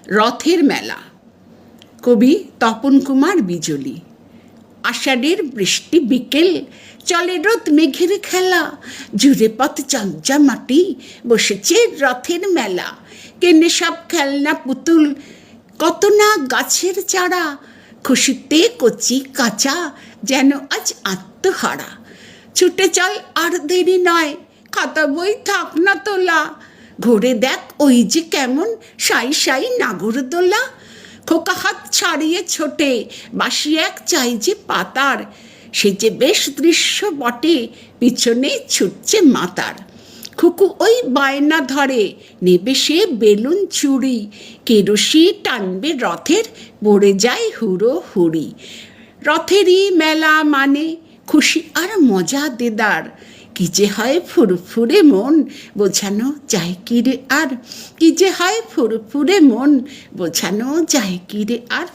রথের মেলা। কবি তপন কুমার বিজলি। আষাঢ়ের বৃষ্টি বিকেল, চলে রোদ মেঘের খেলা, জুড়ে পথ চঞ্চমাটি, বসেছে রথের মেলা। কেনে সব খেলনা পুতুল, কত না গাছের চারা, খুশিতে কচি কাঁচা, যেন আজ আত্মহারা। ছুটে চল আর দেরি নয়, খাতা বই থাক না তোলা, ঘুরে দেখ ওই যে কেমন সাই সাই নাগরদোলা। খোকা হাত ছাড়িয়ে ছোটে, বাসি এক চাই যে পাতার, সে যে বেশ দৃশ্য বটে, পিছনে ছুটছে মাতার। খুকু ওই বায়না ধরে, নেবে সে বেলুন চুড়ি, কেরোসি টানবে রথের, পড়ে যায় হুড়ো হুড়ি। রথেরই মেলা মানে খুশি আর মজা দেদার, কি যে হয় ফুরফুরে মন, বোঝানো যায় কি রে আর, কি যে হয় ফুরফুরে মন, বোঝানো যায় কি রে আর।